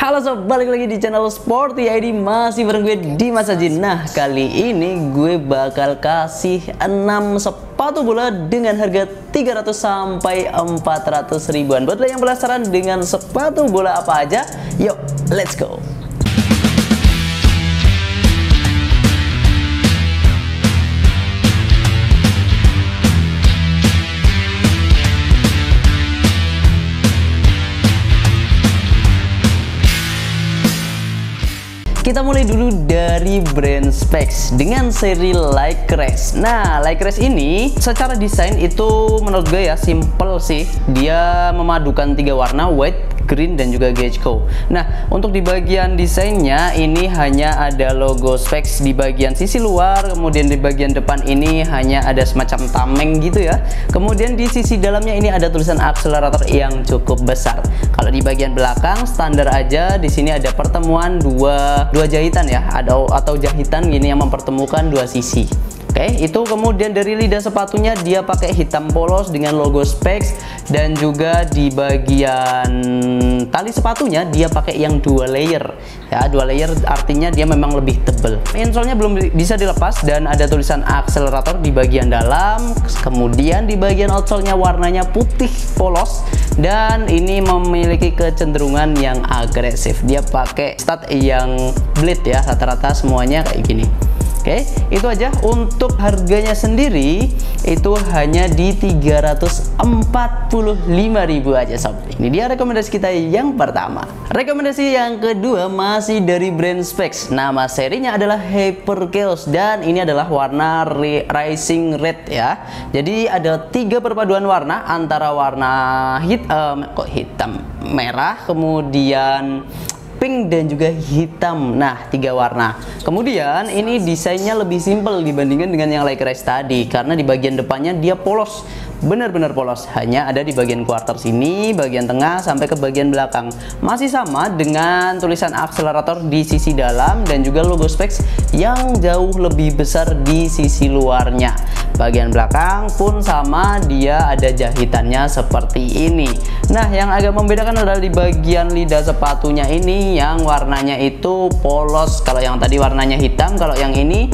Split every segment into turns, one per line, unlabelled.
Halo sob, balik lagi di channel Sporty ID, masih bareng gue Dimas Ajin. Nah, kali ini gue bakal kasih 6 sepatu bola dengan harga 300 sampai 400 ribuan. Buat lo yang penasaran dengan sepatu bola apa aja, yuk let's go. Kita mulai dulu dari brand Specs dengan seri Lycres. Nah, Lycres ini secara desain itu menurut gue ya simple sih. Dia memadukan 3 warna, white, green, dan juga gecko. Nah, untuk di bagian desainnya ini hanya ada logo Specs di bagian sisi luar, kemudian di bagian depan ini hanya ada semacam tameng gitu ya. Kemudian di sisi dalamnya ini ada tulisan akselerator yang cukup besar. Kalau di bagian belakang standar aja, di sini ada pertemuan dua jahitan ya, atau jahitan gini yang mempertemukan dua sisi. Oke, itu kemudian dari lidah sepatunya dia pakai hitam polos dengan logo Specs, dan juga di bagian tali sepatunya dia pakai yang 2 layer ya. 2 layer artinya dia memang lebih tebal. Insole-nya belum bisa dilepas dan ada tulisan akselerator di bagian dalam. Kemudian di bagian outsole-nya warnanya putih polos dan ini memiliki kecenderungan yang agresif. Dia pakai stud yang bleed ya, rata-rata semuanya kayak gini. Oke, itu aja. Untuk harganya sendiri itu hanya di 345.000 aja sob. Ini dia rekomendasi kita yang pertama. Rekomendasi yang kedua masih dari brand Specs. Nama serinya adalah Hyper Chaos dan ini adalah warna Rising Red ya. Jadi ada 3 perpaduan warna antara warna hitam, merah, kemudian pink dan juga hitam. Nah, 3 warna. Kemudian ini desainnya lebih simpel dibandingkan dengan yang Lycres tadi, karena di bagian depannya dia polos, benar-benar polos. Hanya ada di bagian quarter sini, bagian tengah sampai ke bagian belakang. Masih sama dengan tulisan akselerator di sisi dalam dan juga logo Specs yang jauh lebih besar di sisi luarnya. Bagian belakang pun sama, dia ada jahitannya seperti ini. Nah, yang agak membedakan adalah di bagian lidah sepatunya ini yang warnanya itu polos. Kalau yang tadi warnanya hitam, kalau yang ini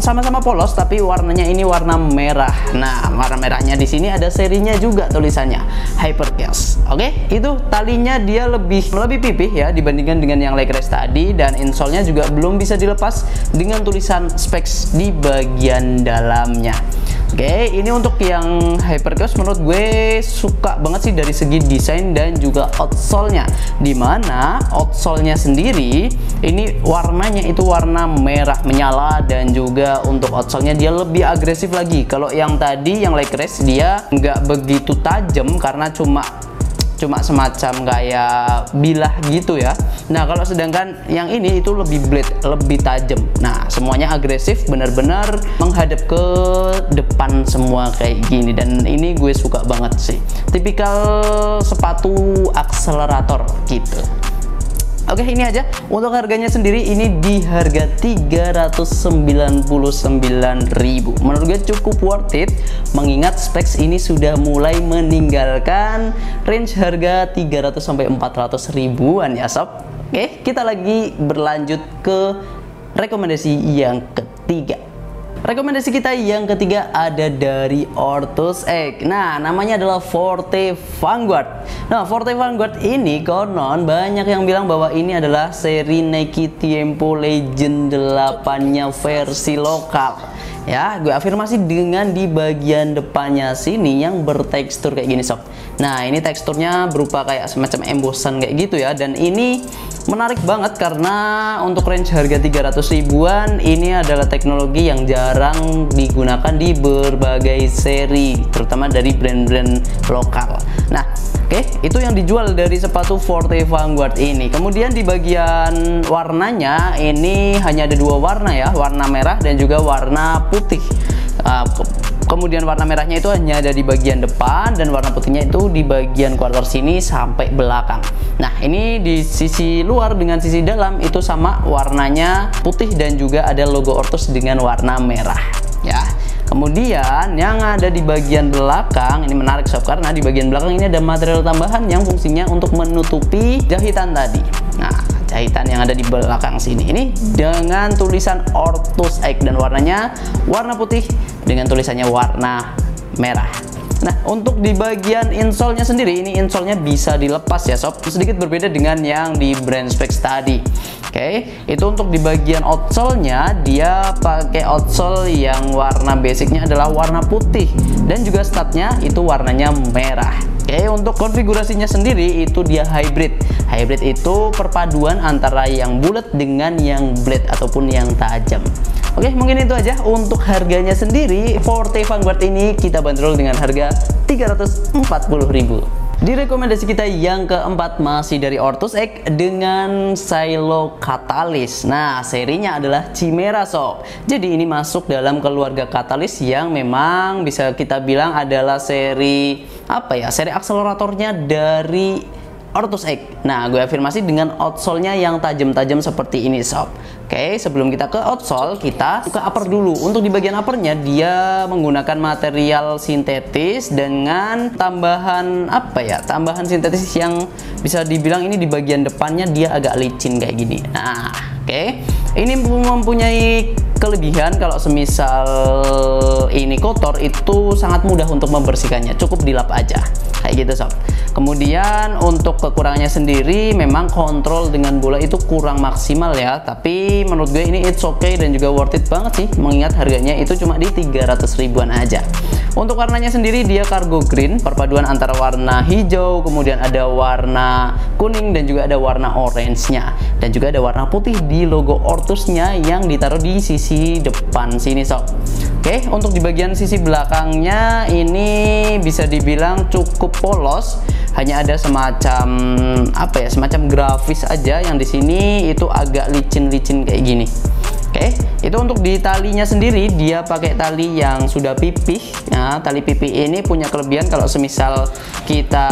sama-sama polos tapi warnanya ini warna merah. Nah, warna merahnya di sini ada serinya juga tulisannya Hyper Chaos. Oke, itu talinya dia lebih pipih ya dibandingkan dengan yang Lycres tadi, dan insole-nya juga belum bisa dilepas dengan tulisan Specs di bagian dalamnya. Oke, ini untuk yang Hyper Chaos menurut gue suka banget sih dari segi desain dan juga outsole-nya. Dimana outsole-nya sendiri ini warnanya itu warna merah menyala, dan juga untuk outsole-nya dia lebih agresif lagi. Kalau yang tadi yang Lycres dia nggak begitu tajam karena cuma semacam kayak bilah gitu ya. Nah, kalau sedangkan yang ini itu lebih blade, lebih tajam. Nah, semuanya agresif, benar-benar menghadap ke depan semua kayak gini, dan ini gue suka banget sih. Tipikal sepatu akselerator gitu. Oke, ini aja. Untuk harganya sendiri ini di harga 399.000. Menurut gue cukup worth it, mengingat Specs ini sudah mulai meninggalkan range harga 300 sampai 400 ribuan ya sob. Oke, kita lagi berlanjut ke rekomendasi yang ketiga. Rekomendasi kita yang ketiga ada dari Ortus X. Nah, namanya adalah Forte Vanguard. Nah, Forte Vanguard ini konon banyak yang bilang bahwa ini adalah seri Nike Tiempo Legend 8-nya versi lokal. Ya, gue afirmasi dengan di bagian depannya sini yang bertekstur kayak gini sob. Nah, ini teksturnya berupa kayak semacam embossan kayak gitu ya, dan ini menarik banget karena untuk range harga 300 ribuan ini adalah teknologi yang jarang digunakan di berbagai seri, terutama dari brand-brand lokal. Nah, oke, itu yang dijual dari sepatu Forte Vanguard ini. Kemudian di bagian warnanya ini hanya ada 2 warna ya, warna merah dan juga warna putih. Kemudian warna merahnya itu hanya ada di bagian depan dan warna putihnya itu di bagian quarter sini sampai belakang. Nah, ini di sisi luar dengan sisi dalam itu sama, warnanya putih dan juga ada logo Ortus dengan warna merah ya. Kemudian yang ada di bagian belakang ini menarik sob, karena di bagian belakang ini ada material tambahan yang fungsinya untuk menutupi jahitan tadi. Nah, jahitan yang ada di belakang sini. Ini dengan tulisan Ortus X dan warnanya warna putih dengan tulisannya warna merah. Nah, untuk di bagian insole-nya sendiri, ini insole-nya bisa dilepas ya sob, sedikit berbeda dengan yang di brand specs tadi. Oke, itu untuk di bagian outsole-nya, dia pakai outsole yang warna basicnya adalah warna putih dan juga statnya itu warnanya merah. Oke, untuk konfigurasinya sendiri itu dia hybrid. Hybrid itu perpaduan antara yang bulat dengan yang blade ataupun yang tajam. Oke, mungkin itu aja. Untuk harganya sendiri, Forte Vanguard ini kita bandrol dengan harga 340.000. Di rekomendasi kita yang keempat masih dari Ortus X dengan Silo Catalyst. Nah, serinya adalah Chimera sob. Jadi ini masuk dalam keluarga Catalyst yang memang bisa kita bilang adalah seri seri akseleratornya dari Ortus X. Nah, gue afirmasi dengan outsole-nya yang tajam-tajam seperti ini sob. Oke, sebelum kita ke outsole, kita ke upper dulu. Untuk di bagian uppernya, dia menggunakan material sintetis dengan tambahan tambahan sintetis yang bisa dibilang ini di bagian depannya dia agak licin kayak gini. Nah, oke, ini mempunyai kelebihan kalau semisal ini kotor itu sangat mudah untuk membersihkannya, cukup dilap aja kayak gitu sob. Kemudian untuk kekurangannya sendiri memang kontrol dengan bola itu kurang maksimal ya, tapi menurut gue ini it's okay dan juga worth it banget sih, mengingat harganya itu cuma di 300 ribuan aja. Untuk warnanya sendiri dia cargo green, perpaduan antara warna hijau, kemudian ada warna kuning dan juga ada warna orange-nya, dan juga ada warna putih di logo Ortusnya yang ditaruh di sisi depan sini sob. Oke, untuk di bagian sisi belakangnya ini bisa dibilang cukup polos, hanya ada semacam semacam grafis aja yang di sini itu agak licin-licin kayak gini. Oke, itu untuk di talinya sendiri dia pakai tali yang sudah pipih. Nah, tali pipih ini punya kelebihan kalau semisal kita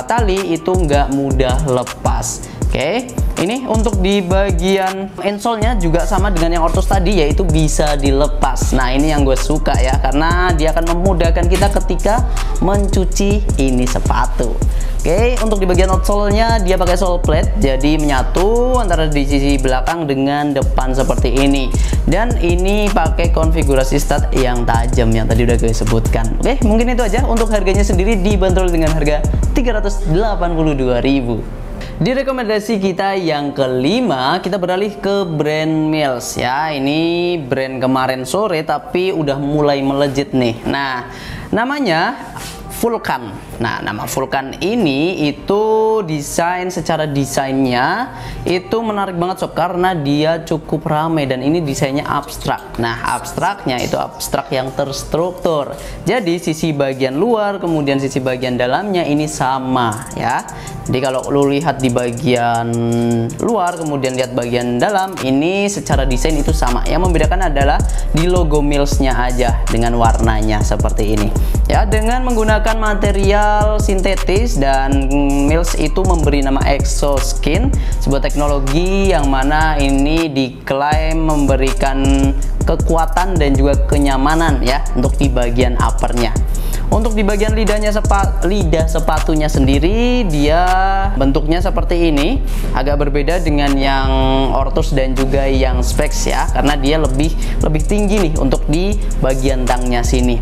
tali itu nggak mudah lepas. Oke, ini untuk di bagian insole-nya juga sama dengan yang Ortus tadi, yaitu bisa dilepas. Nah, ini yang gue suka ya, karena dia akan memudahkan kita ketika mencuci ini sepatu. Oke, untuk di bagian outsole-nya dia pakai sole plate, jadi menyatu antara di sisi belakang dengan depan seperti ini. Dan ini pakai konfigurasi stud yang tajam yang tadi udah gue sebutkan. Oke, mungkin itu aja. Untuk harganya sendiri dibanderol dengan harga 382.000. Di rekomendasi kita yang kelima, kita beralih ke brand Mills ya. Ini brand kemarin sore tapi udah mulai melejit nih. Nah, namanya Vulcan. Nah, nama Vulcan ini itu secara desainnya itu menarik banget sob, karena dia cukup ramai dan ini desainnya abstrak. Nah, abstraknya itu abstrak yang terstruktur. Jadi sisi bagian luar kemudian sisi bagian dalamnya ini sama ya. Jadi kalau lu lihat di bagian luar kemudian lihat bagian dalam, ini secara desain itu sama. Yang membedakan adalah di logo Mills-nya aja dengan warnanya seperti ini. Ya, dengan menggunakan material sintetis, dan Mills itu memberi nama Exoskin, sebuah teknologi yang mana ini diklaim memberikan kekuatan dan juga kenyamanan ya untuk di bagian uppernya. Untuk di bagian lidah sepatunya sendiri dia bentuknya seperti ini, agak berbeda dengan yang Ortus dan juga yang Specs ya, karena dia lebih tinggi nih untuk di bagian tangnya sini.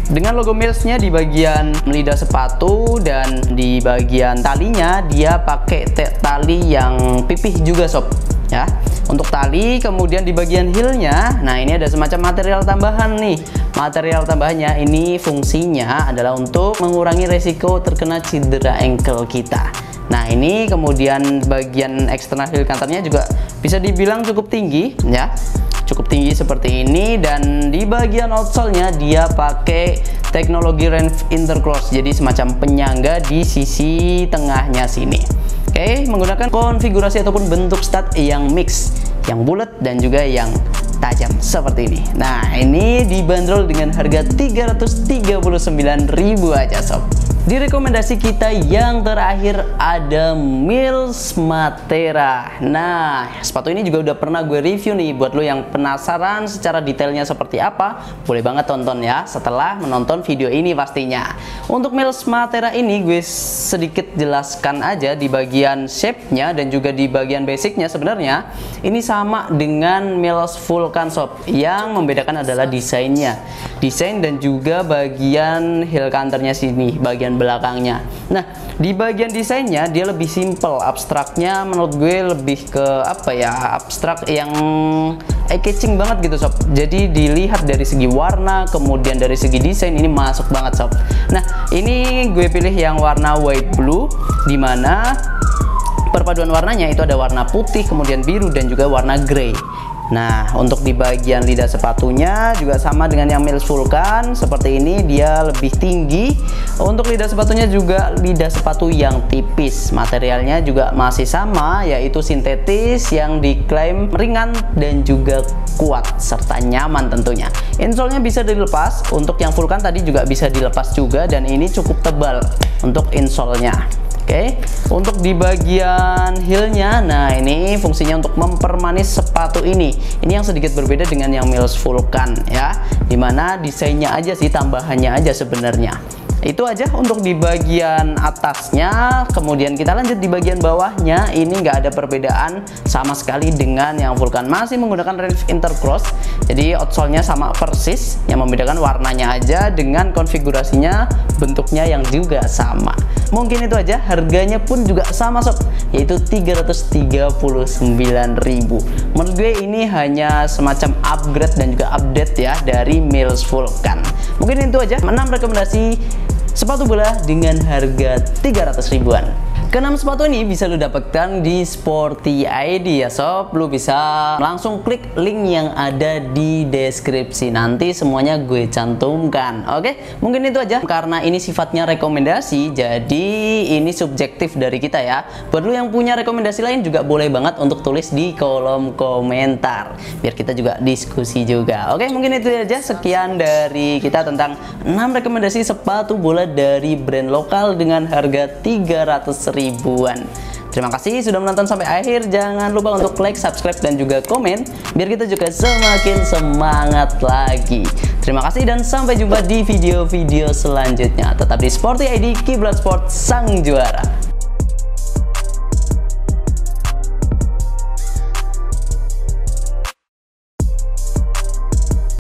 Dengan logo Mills-nya di bagian lidah sepatu, dan di bagian talinya dia pakai tali yang pipih juga sob ya. Untuk tali, kemudian di bagian heel-nya, nah ini ada semacam material tambahan nih. Material tambahannya ini fungsinya adalah untuk mengurangi resiko terkena cedera ankle kita. Nah, ini kemudian bagian eksternal heel counternya juga bisa dibilang cukup tinggi ya. Cukup tinggi seperti ini, dan di bagian outsole-nya dia pakai teknologi Renf Intercross, jadi semacam penyangga di sisi tengahnya sini. Oke, menggunakan konfigurasi ataupun bentuk stud yang mix, yang bulat dan juga yang tajam seperti ini. Nah, ini dibanderol dengan harga 339.000 aja sob. Di rekomendasi kita yang terakhir ada Mills Matera. Nah, sepatu ini juga udah pernah gue review nih. Buat lo yang penasaran secara detailnya seperti apa, boleh banget tonton ya setelah menonton video ini pastinya. Untuk Mills Matera ini gue sedikit jelaskan aja di bagian shape-nya dan juga di bagian basicnya. Sebenarnya ini sama dengan Mills Vulcan Soft. Yang membedakan adalah desainnya. Desain dan juga bagian heel counternya sini, bagian belakangnya. Nah, di bagian desainnya dia lebih simple, abstraknya menurut gue lebih ke apa ya, abstrak yang eye-catching banget gitu sob. Jadi dilihat dari segi warna, kemudian dari segi desain ini masuk banget sob. Nah, ini gue pilih yang warna white blue, dimana perpaduan warnanya itu ada warna putih, kemudian biru dan juga warna grey. Nah, untuk di bagian lidah sepatunya juga sama dengan yang Mills Vulcan, seperti ini, dia lebih tinggi. Untuk lidah sepatunya juga lidah sepatu yang tipis. Materialnya juga masih sama, yaitu sintetis yang diklaim ringan dan juga kuat serta nyaman tentunya. Insole-nya bisa dilepas. Untuk yang Vulcan tadi juga bisa dilepas juga, dan ini cukup tebal untuk insole-nya. Oke, untuk di bagian heelnya, nah ini fungsinya untuk mempermanis sepatu ini. Ini yang sedikit berbeda dengan yang Mills Vulcan ya, dimana desainnya aja sih, tambahannya aja sebenarnya. Itu aja untuk di bagian atasnya. Kemudian kita lanjut di bagian bawahnya. Ini nggak ada perbedaan sama sekali dengan yang Vulcan, masih menggunakan relief intercross. Jadi outsole-nya sama persis, yang membedakan warnanya aja dengan konfigurasinya, bentuknya yang juga sama. Mungkin itu aja, harganya pun juga sama sob, yaitu 339.000. Menurut gue ini hanya semacam upgrade dan juga update ya dari Mills Vulcan. Mungkin itu aja 6 rekomendasi sepatu bola dengan harga 300 ribuan. Keenam sepatu ini bisa lu dapatkan di Sporty ID ya sob. Lu bisa langsung klik link yang ada di deskripsi, nanti semuanya gue cantumkan. Oke, mungkin itu aja. Karena ini sifatnya rekomendasi, jadi ini subjektif dari kita ya. Buat lu yang punya rekomendasi lain juga boleh banget untuk tulis di kolom komentar, biar kita juga diskusi juga. Oke, mungkin itu aja, sekian dari kita tentang 6 rekomendasi sepatu bola dari brand lokal dengan harga 300 ribuan. Terima kasih sudah menonton sampai akhir. Jangan lupa untuk like, subscribe, dan juga komen, biar kita juga semakin semangat lagi. Terima kasih dan sampai jumpa di video-video selanjutnya. Tetap di Sporty ID, Kiblat Sport, sang juara.